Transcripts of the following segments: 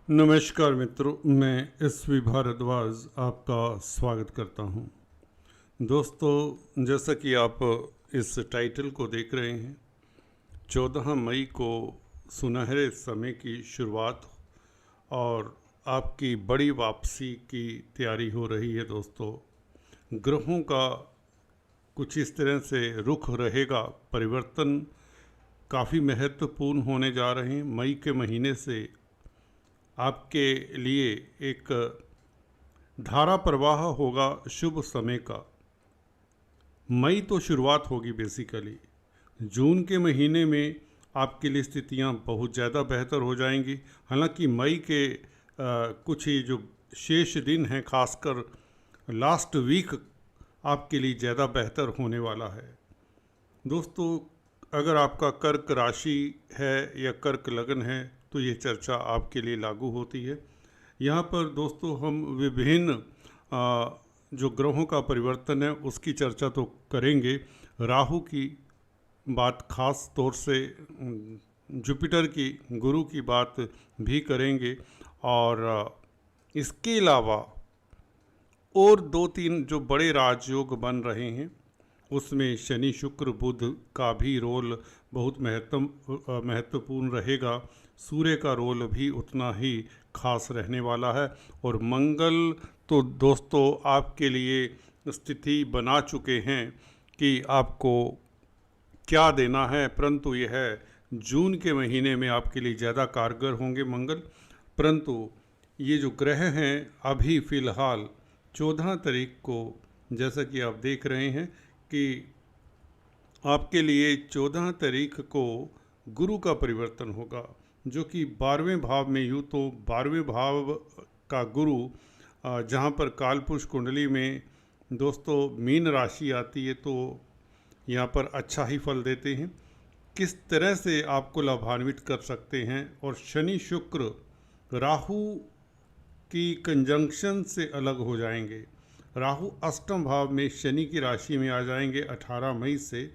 नमस्कार मित्रों, मैं एसवी भारद्वाज आपका स्वागत करता हूं। दोस्तों, जैसा कि आप इस टाइटल को देख रहे हैं, 14 मई को सुनहरे समय की शुरुआत और आपकी बड़ी वापसी की तैयारी हो रही है। दोस्तों, ग्रहों का कुछ इस तरह से रुख रहेगा, परिवर्तन काफ़ी महत्वपूर्ण होने जा रहे हैं। मई के महीने से आपके लिए एक धारा प्रवाह होगा शुभ समय का। मई तो शुरुआत होगी बेसिकली। जून के महीने में आपके लिए स्थितियां बहुत ज़्यादा बेहतर हो जाएंगी। हालांकि मई के कुछ ही जो शेष दिन हैं, खासकर लास्ट वीक, आपके लिए ज़्यादा बेहतर होने वाला है। दोस्तों, अगर आपका कर्क राशि है या कर्क लग्न है तो ये चर्चा आपके लिए लागू होती है। यहाँ पर दोस्तों हम विभिन्न जो ग्रहों का परिवर्तन है उसकी चर्चा तो करेंगे। राहु की बात खास तौर से, जुपिटर की, गुरु की बात भी करेंगे, और इसके अलावा और दो तीन जो बड़े राजयोग बन रहे हैं उसमें शनि शुक्र बुध का भी रोल बहुत महत्वपूर्ण रहेगा। सूर्य का रोल भी उतना ही खास रहने वाला है। और मंगल तो दोस्तों आपके लिए स्थिति बना चुके हैं कि आपको क्या देना है, परंतु यह जून के महीने में आपके लिए ज़्यादा कारगर होंगे मंगल। परंतु ये जो ग्रह हैं अभी फ़िलहाल 14 तारीख को, जैसा कि आप देख रहे हैं कि आपके लिए 14 तारीख को गुरु का परिवर्तन होगा, जो कि 12वें भाव में। यूँ तो 12वें भाव का गुरु जहाँ पर कालपुरुष कुंडली में दोस्तों मीन राशि आती है, तो यहाँ पर अच्छा ही फल देते हैं। किस तरह से आपको लाभान्वित कर सकते हैं। और शनि शुक्र राहु की कंजंक्शन से अलग हो जाएंगे। राहु अष्टम भाव में शनि की राशि में आ जाएंगे 18 मई से।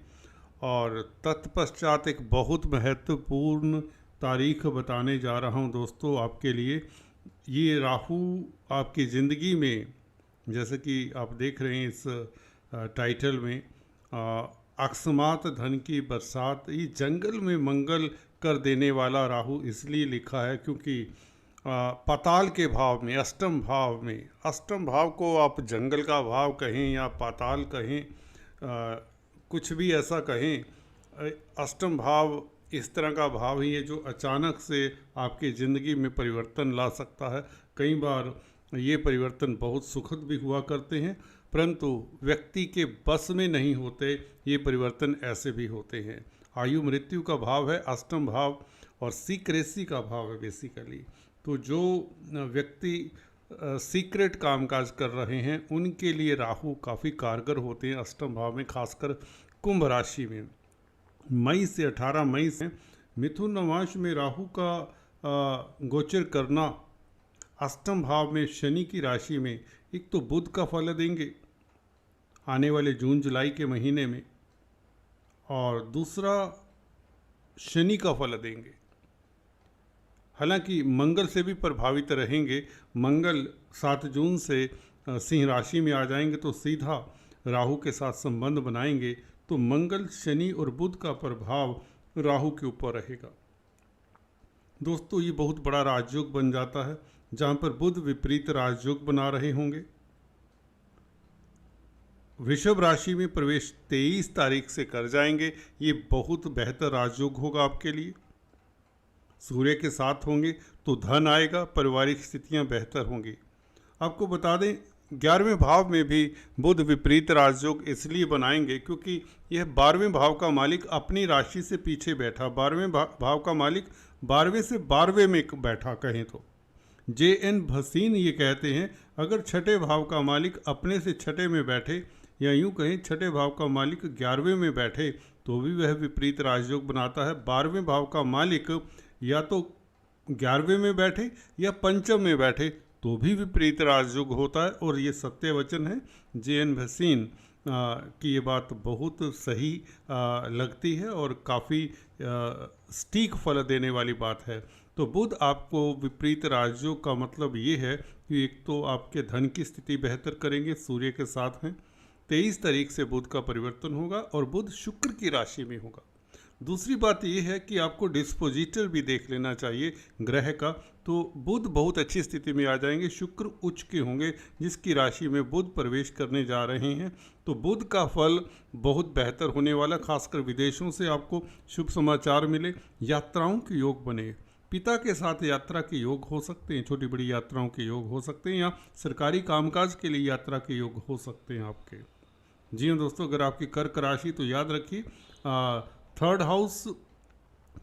और तत्पश्चात एक बहुत महत्वपूर्ण तारीख बताने जा रहा हूं दोस्तों आपके लिए। ये राहु आपकी ज़िंदगी में, जैसे कि आप देख रहे हैं इस टाइटल में, अकस्मात धन की बरसात, ये जंगल में मंगल कर देने वाला राहु इसलिए लिखा है क्योंकि पाताल के भाव में, अष्टम भाव में, अष्टम भाव को आप जंगल का भाव कहें या पाताल कहें, कुछ भी ऐसा कहें, अष्टम भाव इस तरह का भाव ही है जो अचानक से आपकी ज़िंदगी में परिवर्तन ला सकता है। कई बार ये परिवर्तन बहुत सुखद भी हुआ करते हैं, परंतु व्यक्ति के बस में नहीं होते। ये परिवर्तन ऐसे भी होते हैं। आयु मृत्यु का भाव है अष्टम भाव, और सीक्रेसी का भाव है बेसिकली। तो जो व्यक्ति सीक्रेट कामकाज कर रहे हैं उनके लिए राहु काफ़ी कारगर होते हैं अष्टम भाव में, खासकर कुंभ राशि में। मई से 18 मई से मिथुन नवांश में राहु का गोचर करना, अष्टम भाव में शनि की राशि में, एक तो बुध का फल देंगे आने वाले जून जुलाई के महीने में, और दूसरा शनि का फल देंगे। हालांकि मंगल से भी प्रभावित रहेंगे। मंगल 7 जून से सिंह राशि में आ जाएंगे तो सीधा राहु के साथ संबंध बनाएंगे, तो मंगल, शनि और बुध का प्रभाव राहु के ऊपर रहेगा। दोस्तों, ये बहुत बड़ा राजयोग बन जाता है जहाँ पर बुध विपरीत राजयोग बना रहे होंगे। वृषभ राशि में प्रवेश 23 तारीख से कर जाएंगे। ये बहुत बेहतर राजयोग होगा आपके लिए। सूर्य के साथ होंगे तो धन आएगा, पारिवारिक स्थितियां बेहतर होंगी। आपको बता दें 11वें भाव में भी बुध विपरीत राजयोग इसलिए बनाएंगे क्योंकि यह 12वें भाव का मालिक अपनी राशि से पीछे बैठा। 12वें भाव का मालिक 12वें से 12वें में बैठा कहें तो। JN भसीन ये कहते हैं, अगर छठे भाव का मालिक अपने से छठे में बैठे, या यूँ कहें छठे भाव का मालिक 11वें में बैठे, तो भी वह विपरीत राजयोग बनाता है। 12वें भाव का मालिक या तो 11वें में बैठे या पंचम में बैठे तो भी विपरीत राजयोग होता है। और ये सत्य वचन है। JN भसीन की ये बात बहुत सही लगती है और काफ़ी सटीक फल देने वाली बात है। तो बुध आपको विपरीत राजयोग का मतलब ये है कि एक तो आपके धन की स्थिति बेहतर करेंगे, सूर्य के साथ हैं। 23 तारीख से बुध का परिवर्तन होगा और बुध शुक्र की राशि में होगा। दूसरी बात यह है कि आपको डिस्पोजिटर भी देख लेना चाहिए ग्रह का। तो बुध बहुत अच्छी स्थिति में आ जाएंगे, शुक्र उच्च के होंगे जिसकी राशि में बुध प्रवेश करने जा रहे हैं। तो बुध का फल बहुत बेहतर होने वाला, खासकर विदेशों से आपको शुभ समाचार मिले, यात्राओं के योग बने, पिता के साथ यात्रा के योग हो सकते हैं, छोटी बड़ी यात्राओं के योग हो सकते हैं, या सरकारी कामकाज के लिए यात्रा के योग हो सकते हैं आपके। जी हाँ दोस्तों, अगर आपकी कर्क राशि तो याद रखिए 3rd हाउस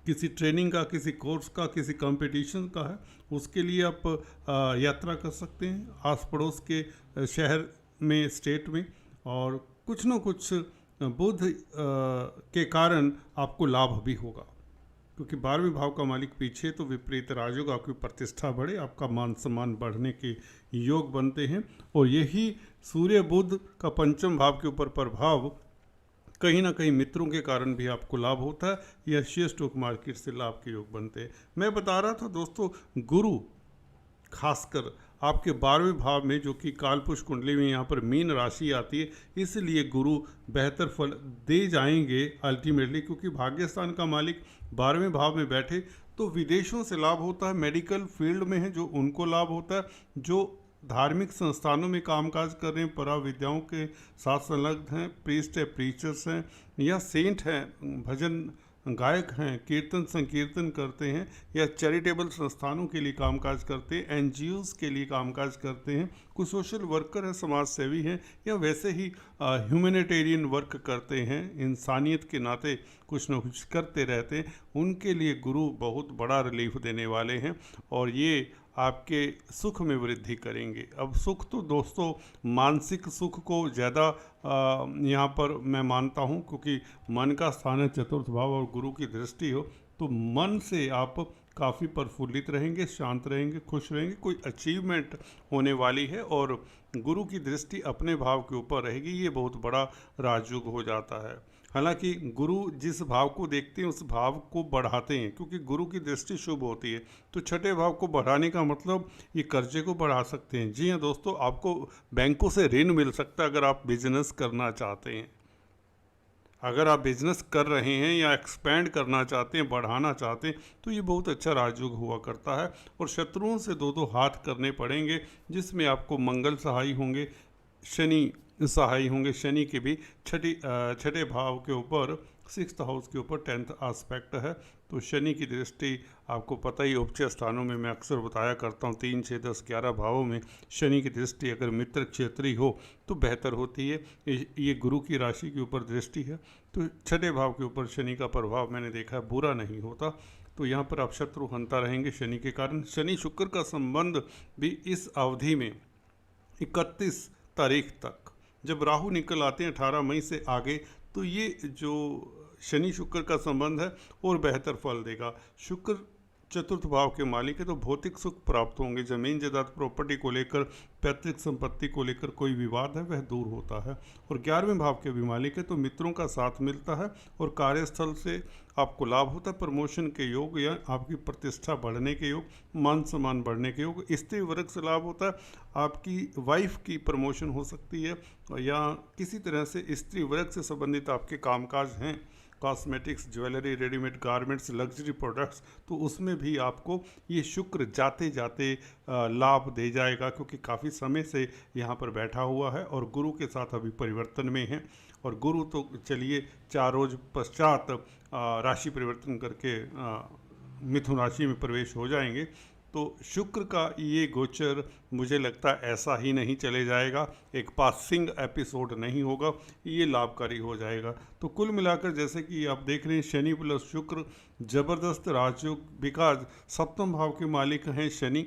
किसी ट्रेनिंग का, किसी कोर्स का, किसी कंपटीशन का है, उसके लिए आप यात्रा कर सकते हैं आस पड़ोस के शहर में, स्टेट में, और कुछ न कुछ बुध के कारण आपको लाभ भी होगा, क्योंकि 12वें भाव का मालिक पीछे, तो विपरीत राजयोग आपकी प्रतिष्ठा बढ़े, आपका मान सम्मान बढ़ने के योग बनते हैं। और यही सूर्य बुध का 5म भाव के ऊपर प्रभाव कहीं ना कहीं मित्रों के कारण भी आपको लाभ होता है, या शेयर स्टॉक मार्केट से लाभ के योग बनते हैं। मैं बता रहा था दोस्तों, गुरु खासकर आपके 12वें भाव में, जो कि कालपुरुष कुंडली में यहाँ पर मीन राशि आती है, इसलिए गुरु बेहतर फल दे जाएंगे अल्टीमेटली, क्योंकि भाग्यस्थान का मालिक 12वें भाव में बैठे तो विदेशों से लाभ होता है, मेडिकल फील्ड में है जो उनको लाभ होता है, जो धार्मिक संस्थानों में कामकाज कर रहे हैं, पराविद्याओं के साथ संलग्न हैं, प्रीस्ट है, प्रीचर्स हैं, या सेंट हैं, भजन गायक हैं, कीर्तन संकीर्तन करते हैं, या चैरिटेबल संस्थानों के लिए कामकाज करते हैं, एनजीओज के लिए कामकाज करते हैं, कुछ सोशल वर्कर हैं, समाज सेवी हैं, या वैसे ही ह्यूमैनिटेरियन वर्क करते हैं, इंसानियत के नाते कुछ न कुछ करते रहते हैं, उनके लिए गुरु बहुत बड़ा रिलीफ देने वाले हैं और ये आपके सुख में वृद्धि करेंगे। अब सुख तो दोस्तों, मानसिक सुख को ज़्यादा यहाँ पर मैं मानता हूँ, क्योंकि मन का स्थान है 4th भाव और गुरु की दृष्टि हो, तो मन से आप काफ़ी प्रफुल्लित रहेंगे, शांत रहेंगे, खुश रहेंगे, कोई अचीवमेंट होने वाली है, और गुरु की दृष्टि अपने भाव के ऊपर रहेगी, ये बहुत बड़ा राजयोग हो जाता है। हालांकि गुरु जिस भाव को देखते हैं उस भाव को बढ़ाते हैं, क्योंकि गुरु की दृष्टि शुभ होती है। तो 6ठे भाव को बढ़ाने का मतलब ये कर्जे को बढ़ा सकते हैं। जी हाँ दोस्तों, आपको बैंकों से ऋण मिल सकता है अगर आप बिजनेस करना चाहते हैं। अगर आप बिजनेस कर रहे हैं या एक्सपेंड करना चाहते हैं, बढ़ाना चाहते हैं, तो ये बहुत अच्छा राजयोग हुआ करता है। और शत्रुओं से 2-2 हाथ करने पड़ेंगे, जिसमें आपको मंगल सहाय होंगे, शनि सहाय होंगे। शनि के भी 6ठे भाव के ऊपर 6th हाउस के ऊपर 10th एस्पेक्ट है, तो शनि की दृष्टि आपको पता ही, उपचय स्थानों में मैं अक्सर बताया करता हूँ 3, 6, 10, 11 भावों में शनि की दृष्टि अगर मित्र क्षेत्रीय हो तो बेहतर होती है। ये गुरु की राशि के ऊपर दृष्टि है, तो 6ठे भाव के ऊपर शनि का प्रभाव मैंने देखा है बुरा नहीं होता। तो यहाँ पर आप शत्रु हंता रहेंगे शनि के कारण। शनि शुक्र का संबंध भी इस अवधि में 31 तारीख तक, जब राहु निकल आते हैं 18 मई से आगे, तो ये जो शनि शुक्र का संबंध है और बेहतर फल देगा। शुक्र 4th भाव के मालिक है, तो भौतिक सुख प्राप्त होंगे, जमीन जायदाद प्रॉपर्टी को लेकर, पैतृक संपत्ति को लेकर कोई विवाद है वह दूर होता है। और 11वें भाव के भी मालिक है, तो मित्रों का साथ मिलता है और कार्यस्थल से आपको लाभ होता है, प्रमोशन के योग या आपकी प्रतिष्ठा बढ़ने के योग, मान सम्मान बढ़ने के योग। स्त्री वर्ग से लाभ होता है, आपकी वाइफ की प्रमोशन हो सकती है, या किसी तरह से स्त्री वर्ग से संबंधित आपके कामकाज हैं, cosmetics, jewellery, readymade garments, luxury products, तो उसमें भी आपको ये शुक्र जाते जाते लाभ दे जाएगा, क्योंकि काफ़ी समय से यहाँ पर बैठा हुआ है और गुरु के साथ अभी परिवर्तन में है। और गुरु तो चलिए 4 रोज पश्चात राशि परिवर्तन करके मिथुन राशि में प्रवेश हो जाएंगे। तो शुक्र का ये गोचर मुझे लगता है ऐसा ही नहीं चले जाएगा, एक पासिंग एपिसोड नहीं होगा, ये लाभकारी हो जाएगा। तो कुल मिलाकर जैसे कि आप देख रहे हैं, शनि प्लस शुक्र ज़बरदस्त राजयोग, बिकॉज 7वें भाव के मालिक हैं शनि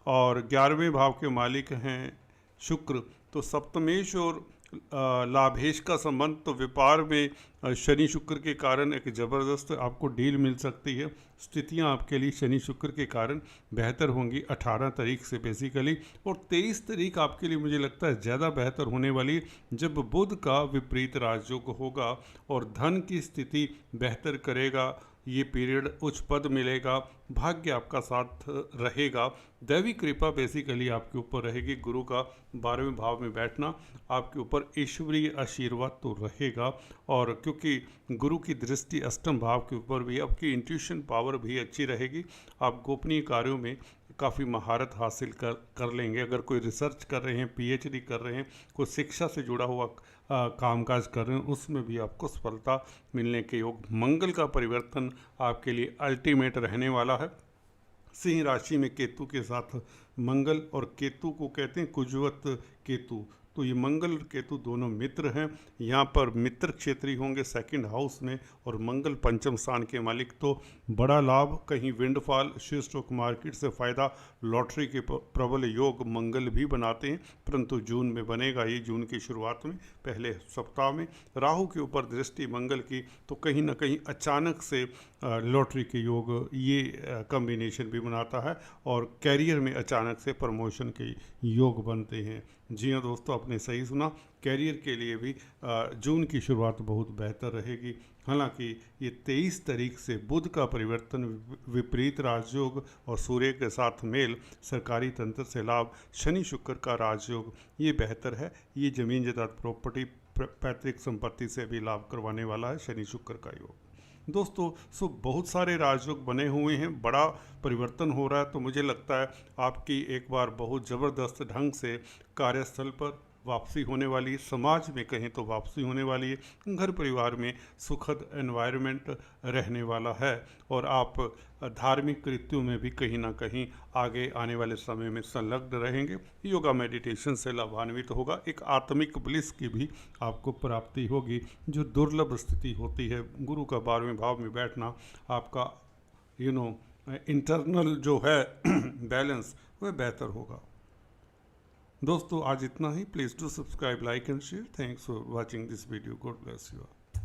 और 11वें भाव के मालिक हैं शुक्र, तो सप्तमेश और लाभेश का संबंध, तो व्यापार में शनि शुक्र के कारण एक ज़बरदस्त आपको डील मिल सकती है। स्थितियां आपके लिए शनि शुक्र के कारण बेहतर होंगी 18 तारीख से बेसिकली, और 23 तारीख आपके लिए मुझे लगता है ज़्यादा बेहतर होने वाली, जब बुध का विपरीत राजयोग होगा और धन की स्थिति बेहतर करेगा। ये पीरियड उच्च पद मिलेगा, भाग्य आपका साथ रहेगा, दैवी कृपा बेसिकली आपके ऊपर रहेगी। गुरु का 12वें भाव में बैठना आपके ऊपर ईश्वरीय आशीर्वाद तो रहेगा, और क्योंकि गुरु की दृष्टि अष्टम भाव के ऊपर भी, आपकी इंट्यूशन पावर भी अच्छी रहेगी। आप गोपनीय कार्यों में काफ़ी महारत हासिल कर लेंगे। अगर कोई रिसर्च कर रहे हैं, पीएचडी कर रहे हैं, कोई शिक्षा से जुड़ा हुआ कामकाज कर रहे हैं, उसमें भी आपको सफलता मिलने के योग। मंगल का परिवर्तन आपके लिए अल्टीमेट रहने वाला है। सिंह राशि में केतु के साथ मंगल, और केतु को कहते हैं कुजवत केतु, तो ये मंगल केतु दोनों मित्र हैं। यहाँ पर मित्र क्षेत्रीय होंगे सेकंड हाउस में, और मंगल पंचम स्थान के मालिक, तो बड़ा लाभ, कहीं विंडफॉल, शेयर स्टॉक मार्केट से फ़ायदा, लॉटरी के प्रबल योग मंगल भी बनाते हैं, परंतु जून में बनेगा ये, जून की शुरुआत में पहले सप्ताह में। राहु के ऊपर दृष्टि मंगल की, तो कहीं ना कहीं अचानक से लॉटरी के योग ये कॉम्बिनेशन भी बनाता है, और कैरियर में अचानक से प्रमोशन के योग बनते हैं। जी हाँ दोस्तों, आपने सही सुना, कैरियर के लिए भी जून की शुरुआत बहुत बेहतर रहेगी। हालांकि ये 23 तारीख से बुध का परिवर्तन, विपरीत राजयोग और सूर्य के साथ मेल, सरकारी तंत्र से लाभ, शनि शुक्र का राजयोग, ये बेहतर है। ये ज़मीन जायदाद प्रॉपर्टी पैतृक संपत्ति से भी लाभ करवाने वाला है शनि शुक्र का योग। दोस्तों बहुत सारे राजयोग बने हुए हैं, बड़ा परिवर्तन हो रहा है, तो मुझे लगता है आपकी एक बार बहुत ज़बरदस्त ढंग से कार्यस्थल पर वापसी होने वाली है, समाज में कहें तो वापसी होने वाली है, घर परिवार में सुखद एनवायरनमेंट रहने वाला है, और आप धार्मिक कृत्यों में भी कहीं ना कहीं आगे आने वाले समय में संलग्न रहेंगे। योगा मेडिटेशन से लाभान्वित होगा, एक आत्मिक ब्लिस की भी आपको प्राप्ति होगी, जो दुर्लभ स्थिति होती है। गुरु का 12वें भाव में बैठना आपका इंटरनल जो है बैलेंस वह बेहतर होगा। दोस्तों आज इतना ही। Please do subscribe, like and share. Thanks for watching this video. God bless you.